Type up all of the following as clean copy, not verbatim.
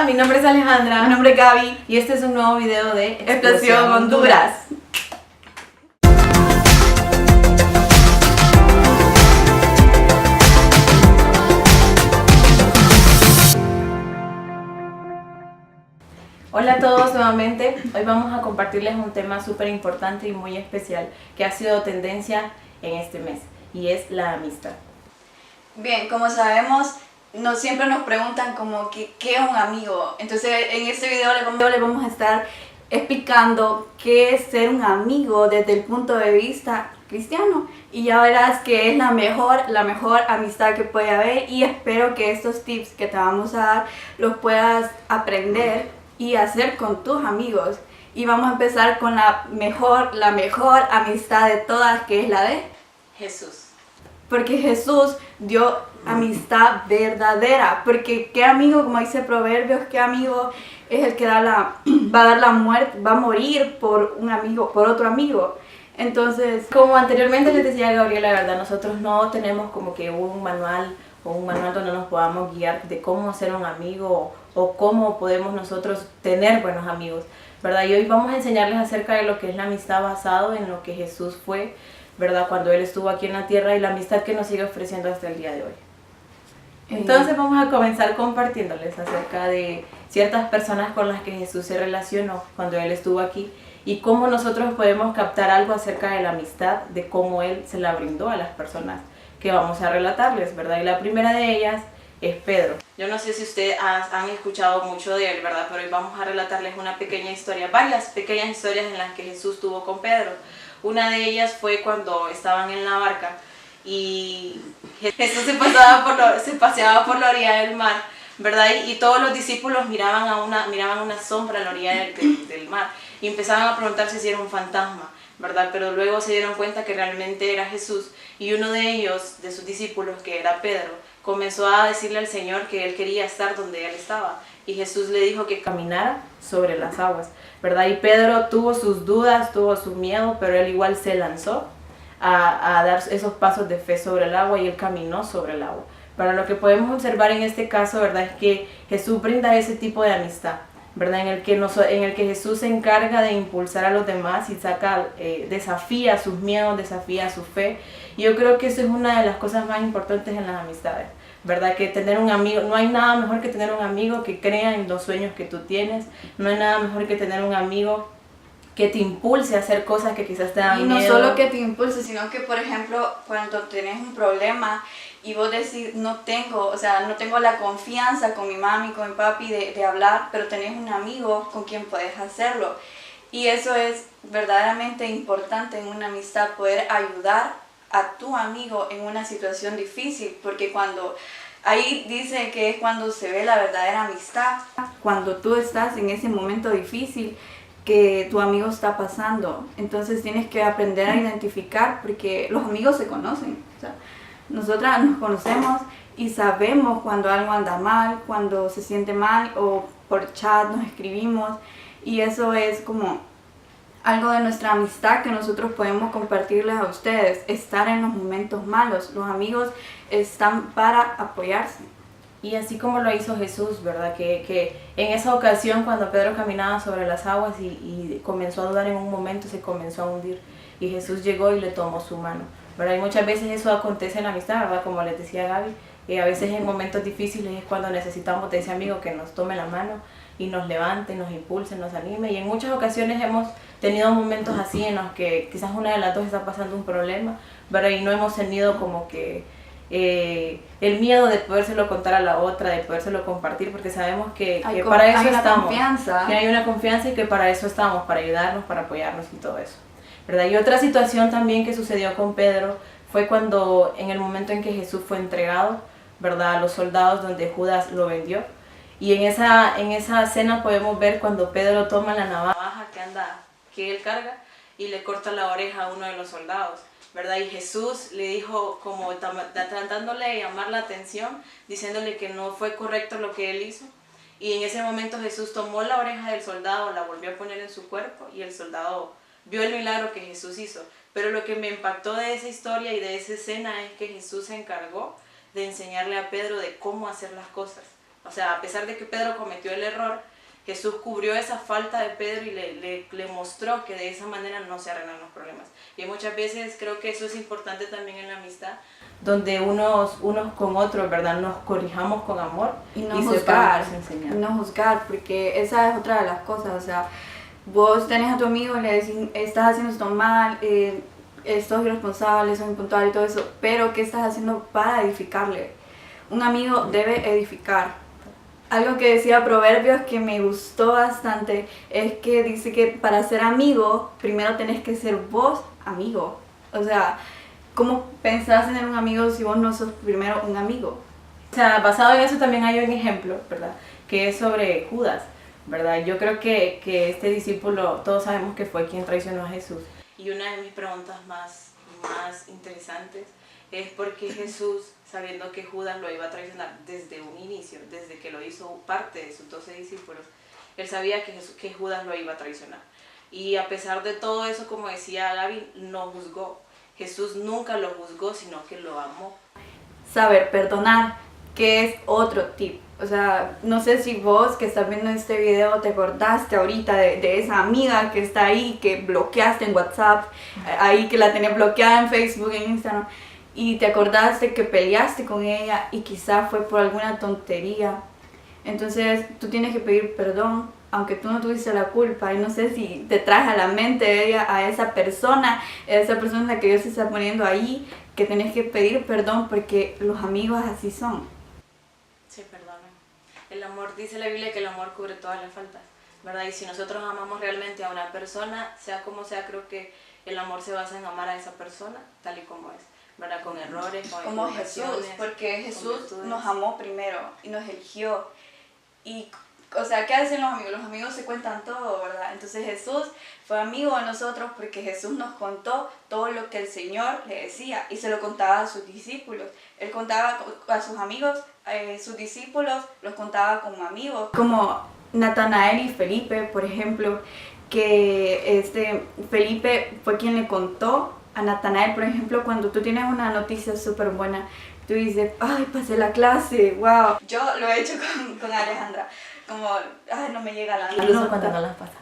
mi nombre es Alejandra. Mi nombre es Gaby. Y este es un nuevo video de Explosión Honduras. Hola a todos nuevamente. Hoy vamos a compartirles un tema súper importante y muy especial que ha sido tendencia en este mes y es la amistad. Bien, como sabemos, siempre nos preguntan como ¿qué es un amigo? Entonces en este video le vamos a estar explicando qué es ser un amigo desde el punto de vista cristiano, y ya verás que es la mejor amistad que puede haber, y espero que estos tips que te vamos a dar los puedas aprender y hacer con tus amigos. Y vamos a empezar con la mejor amistad de todas, que es la de Jesús. Porque Jesús dio amistad verdadera. Porque qué amigo, como dice Proverbios, qué amigo es el que va a dar la muerte, va a morir por un amigo, por otro amigo. Entonces, como anteriormente les decía Gabriela, la verdad, nosotros no tenemos como que un manual donde nos podamos guiar de cómo ser un amigo o cómo podemos nosotros tener buenos amigos, ¿verdad? Y hoy vamos a enseñarles acerca de lo que es la amistad basado en lo que Jesús fue, ¿verdad? Cuando Él estuvo aquí en la tierra, y la amistad que nos sigue ofreciendo hasta el día de hoy. Entonces vamos a comenzar compartiéndoles acerca de ciertas personas con las que Jesús se relacionó cuando Él estuvo aquí y cómo nosotros podemos captar algo acerca de la amistad, de cómo Él se la brindó a las personas que vamos a relatarles, ¿verdad? Y la primera de ellas es Pedro. Yo no sé si ustedes han escuchado mucho de él, ¿verdad? Pero hoy vamos a relatarles una pequeña historia, varias pequeñas historias en las que Jesús tuvo con Pedro. Una de ellas fue cuando estaban en la barca y Jesús se paseaba por la orilla del mar, ¿verdad? Y todos los discípulos miraban una sombra a la orilla del mar y empezaban a preguntarse si era un fantasma, ¿verdad? Pero luego se dieron cuenta que realmente era Jesús, y uno de ellos, de sus discípulos, que era Pedro, comenzó a decirle al Señor que él quería estar donde él estaba, y Jesús le dijo que caminara sobre las aguas, ¿verdad? Y Pedro tuvo sus dudas, tuvo su miedo, pero él igual se lanzó a dar esos pasos de fe sobre el agua, y él caminó sobre el agua. Pero lo que podemos observar en este caso, ¿verdad?, es que Jesús brinda ese tipo de amistad, ¿verdad? En el que Jesús se encarga de impulsar a los demás y desafía sus miedos, desafía su fe. Y yo creo que eso es una de las cosas más importantes en las amistades, ¿verdad? Que tener un amigo, no hay nada mejor que tener un amigo que crea en los sueños que tú tienes, no hay nada mejor que tener un amigo que te impulse a hacer cosas que quizás te dan miedo. Y no solo que te impulse, sino que, por ejemplo, cuando tenés un problema y vos decís, no tengo la confianza con mi mami, con mi papi de hablar, pero tenés un amigo con quien puedes hacerlo. Y eso es verdaderamente importante en una amistad, poder ayudar a tu amigo en una situación difícil, porque ahí dice que es cuando se ve la verdadera amistad. Cuando tú estás en ese momento difícil que tu amigo está pasando, entonces tienes que aprender a identificar, porque los amigos se conocen. O sea, nosotras nos conocemos y sabemos cuando algo anda mal, cuando se siente mal, o por chat nos escribimos, y eso es como algo de nuestra amistad que nosotros podemos compartirles a ustedes, estar en los momentos malos. Los amigos están para apoyarse. Y así como lo hizo Jesús, ¿verdad? Que en esa ocasión, cuando Pedro caminaba sobre las aguas y comenzó a dudar en un momento, se comenzó a hundir. Y Jesús llegó y le tomó su mano, ¿verdad? Y muchas veces eso acontece en la amistad, ¿verdad? Como les decía Gaby, a veces en momentos difíciles es cuando necesitamos de ese amigo que nos tome la mano y nos levante, nos impulse, nos anime. Y en muchas ocasiones hemos tenido momentos así en los que quizás una de las dos está pasando un problema, ¿verdad? Y no hemos tenido como que el miedo de podérselo contar a la otra, de podérselo compartir, porque sabemos que para eso estamos, que hay una confianza y que para eso estamos, para ayudarnos, para apoyarnos y todo eso, ¿verdad? Y otra situación también que sucedió con Pedro fue cuando en el momento en que Jesús fue entregado, ¿verdad?, a los soldados, donde Judas lo vendió. Y en esa escena podemos ver cuando Pedro toma la navaja que él carga y le corta la oreja a uno de los soldados, ¿verdad? Y Jesús le dijo, como tratándole de llamar la atención, diciéndole que no fue correcto lo que él hizo. Y en ese momento Jesús tomó la oreja del soldado, la volvió a poner en su cuerpo, y el soldado vio el milagro que Jesús hizo. Pero lo que me impactó de esa historia y de esa escena es que Jesús se encargó de enseñarle a Pedro de cómo hacer las cosas O sea, a pesar de que Pedro cometió el error, Jesús cubrió esa falta de Pedro y le mostró que de esa manera no se arreglan los problemas. Y muchas veces creo que eso es importante también en la amistad, donde unos con otros, ¿verdad? Nos corrijamos con amor y no juzgar, porque esa es otra de las cosas. O sea, vos tenés a tu amigo y le decís, estás haciendo esto mal, sos irresponsable, sos impuntual y todo eso, pero ¿qué estás haciendo para edificarle? Un amigo debe edificar. Algo que decía Proverbios que me gustó bastante es que dice que para ser amigo, primero tenés que ser vos amigo. O sea, ¿cómo pensás tener un amigo si vos no sos primero un amigo? O sea, basado en eso también hay un ejemplo, ¿verdad? Que es sobre Judas, ¿verdad? Yo creo que este discípulo, todos sabemos que fue quien traicionó a Jesús. Y una de mis preguntas más interesantes es por qué Jesús, sabiendo que Judas lo iba a traicionar desde un inicio, desde que lo hizo parte de sus 12 discípulos, él sabía que Judas lo iba a traicionar. Y a pesar de todo eso, como decía Gaby, no juzgó. Jesús nunca lo juzgó, sino que lo amó. Saber perdonar, que es otro tip. O sea, no sé si vos que estás viendo este video te acordaste ahorita de esa amiga que está ahí, que bloqueaste en WhatsApp, ahí que la tenías bloqueada en Facebook, en Instagram, y te acordaste que peleaste con ella y quizá fue por alguna tontería. Entonces tú tienes que pedir perdón, aunque tú no tuviste la culpa. Y no sé si te traes a la mente a esa persona en la que Dios se está poniendo ahí, que tenés que pedir perdón porque los amigos así son. Sí, perdonen. El amor, dice la Biblia que el amor cubre todas las faltas, ¿verdad? Y si nosotros amamos realmente a una persona, sea como sea, creo que el amor se basa en amar a esa persona tal y como es, ¿verdad? Con errores, con como Jesús, porque Jesús nos amó primero y nos eligió. Y, o sea, ¿qué hacen los amigos? Los amigos se cuentan todo, ¿verdad? Entonces Jesús fue amigo de nosotros porque Jesús nos contó todo lo que el Señor le decía y se lo contaba a sus discípulos. Él contaba a sus amigos, sus discípulos los contaba como amigos. Como Natanael y Felipe, por ejemplo, que Felipe fue quien le contó a Natanael, por ejemplo, cuando tú tienes una noticia súper buena, tú dices, ay, pasé la clase, wow. Yo lo he hecho con Alejandra, como, ay, no me llega la nota. Incluso cuando no las pasa.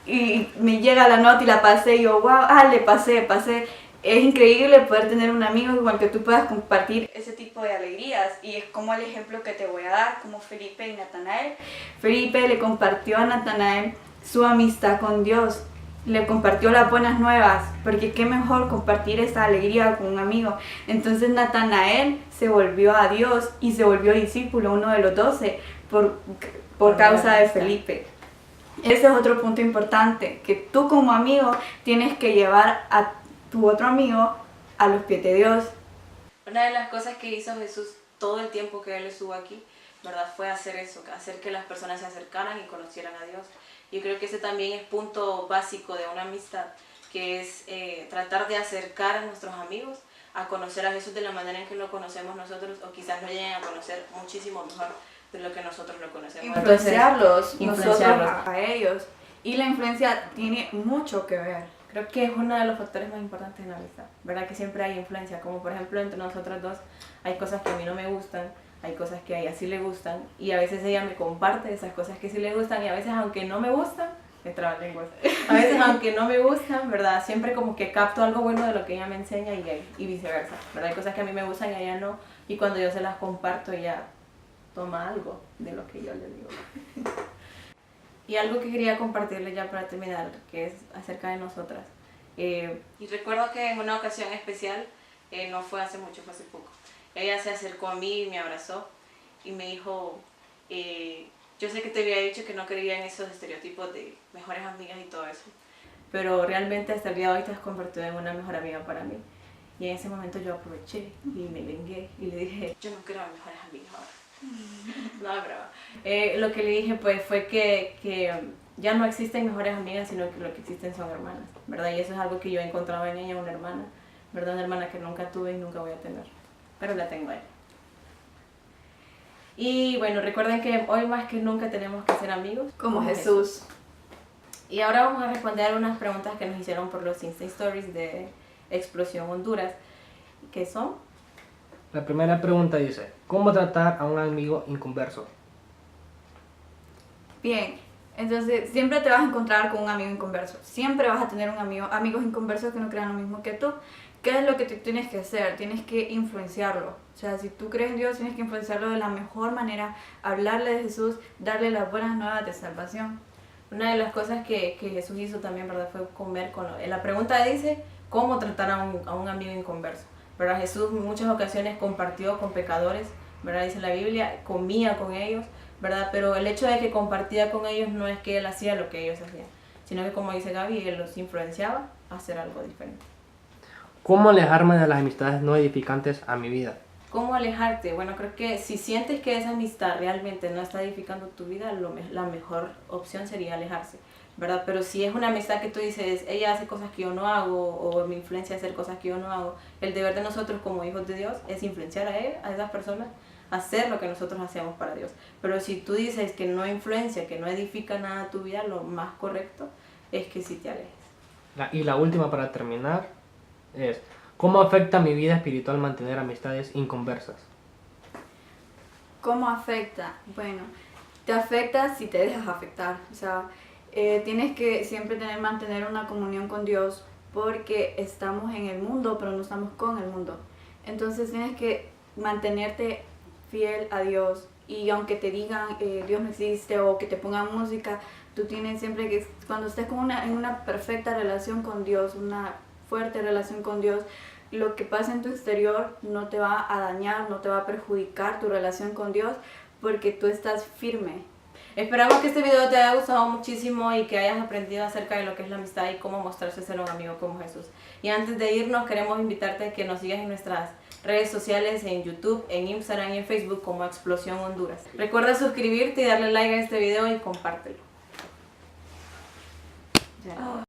Y me llega la nota y la pasé y yo, wow, le pasé. Es increíble poder tener un amigo con el que tú puedas compartir ese tipo de alegrías, y es como el ejemplo que te voy a dar, como Felipe y Natanael. Felipe le compartió a Natanael su amistad con Dios, le compartió las buenas nuevas, porque qué mejor compartir esa alegría con un amigo. Entonces Natanael se volvió a Dios y se volvió discípulo, uno de los 12, por causa de Felipe. Ese es otro punto importante, que tú como amigo tienes que llevar a tu otro amigo a los pies de Dios. Una de las cosas que hizo Jesús todo el tiempo que Él estuvo aquí, ¿verdad? Fue hacer eso, hacer que las personas se acercaran y conocieran a Dios. Yo creo que ese también es punto básico de una amistad, que es tratar de acercar a nuestros amigos a conocer a Jesús de la manera en que lo conocemos nosotros, o quizás lo lleguen a conocer muchísimo mejor de lo que nosotros lo conocemos. Influenciarlos nosotros a ellos. Y la influencia tiene mucho que ver. Creo que es uno de los factores más importantes en la amistad, ¿verdad? Que siempre hay influencia, como por ejemplo entre nosotras dos hay cosas que a mí no me gustan, hay cosas que a ella sí le gustan, y a veces ella me comparte esas cosas que sí le gustan, y a veces aunque no me gustan, me trabalenguas. A veces aunque no me gustan, ¿verdad? Siempre como que capto algo bueno de lo que ella me enseña y viceversa, ¿verdad? Hay cosas que a mí me gustan y a ella no, y cuando yo se las comparto ella toma algo de lo que yo le digo. Y algo que quería compartirles ya para terminar, que es acerca de nosotras. Y recuerdo que en una ocasión especial, no fue hace mucho, fue hace poco, ella se acercó a mí y me abrazó y me dijo, yo sé que te había dicho que no creía en esos estereotipos de mejores amigas y todo eso, pero realmente hasta el día de hoy te has convertido en una mejor amiga para mí. Y en ese momento yo aproveché y me vengué y le dije, yo no quiero a mejores amigas ahora. No, es brava. Lo que le dije pues fue que ya no existen mejores amigas, sino que lo que existen son hermanas, ¿verdad? Y eso es algo que yo he encontrado en ella, una hermana, ¿verdad? Una hermana que nunca tuve y nunca voy a tener, pero la tengo a ella. Y bueno, recuerden que hoy más que nunca tenemos que ser amigos como Jesús. Y ahora vamos a responder unas preguntas que nos hicieron por los Insta Stories de Explosión Honduras, que son... La primera pregunta dice, ¿cómo tratar a un amigo inconverso? Bien, entonces siempre te vas a encontrar con un amigo inconverso. Siempre vas a tener amigos inconversos que no crean lo mismo que tú. ¿Qué es lo que tú tienes que hacer? Tienes que influenciarlo. O sea, si tú crees en Dios, tienes que influenciarlo de la mejor manera, hablarle de Jesús, darle las buenas nuevas de salvación. Una de las cosas que Jesús hizo también, ¿verdad? Fue comer con la pregunta dice, ¿cómo tratar a un amigo inconverso? ¿Verdad? Jesús en muchas ocasiones compartió con pecadores, ¿verdad? Dice la Biblia, comía con ellos, ¿verdad? Pero el hecho de que compartía con ellos no es que él hacía lo que ellos hacían, sino que, como dice Gaby, él los influenciaba a hacer algo diferente. ¿Cómo alejarme de las amistades no edificantes a mi vida? ¿Cómo alejarte? Bueno, creo que si sientes que esa amistad realmente no está edificando tu vida, la mejor opción sería alejarse, ¿verdad? Pero si es una amistad que tú dices, ella hace cosas que yo no hago, o me influencia a hacer cosas que yo no hago, el deber de nosotros como hijos de Dios es influenciar a él, a esas personas, a hacer lo que nosotros hacemos para Dios. Pero si tú dices que no influencia, que no edifica nada a tu vida, lo más correcto es que sí te alejes. Y la última para terminar es, ¿cómo afecta mi vida espiritual mantener amistades inconversas? ¿Cómo afecta? Bueno, te afecta si te dejas afectar. O sea, tienes que siempre mantener una comunión con Dios porque estamos en el mundo, pero no estamos con el mundo. Entonces tienes que mantenerte fiel a Dios y aunque te digan Dios no existe o que te pongan música, tú tienes siempre que, cuando estés en una perfecta relación con Dios, una fuerte relación con Dios, lo que pasa en tu exterior no te va a dañar, no te va a perjudicar tu relación con Dios porque tú estás firme. Esperamos que este video te haya gustado muchísimo y que hayas aprendido acerca de lo que es la amistad y cómo mostrarse ser un amigo como Jesús. Y antes de irnos, queremos invitarte a que nos sigas en nuestras redes sociales, en YouTube, en Instagram y en Facebook como Explosión Honduras. Recuerda suscribirte y darle like a este video y compártelo. Ya.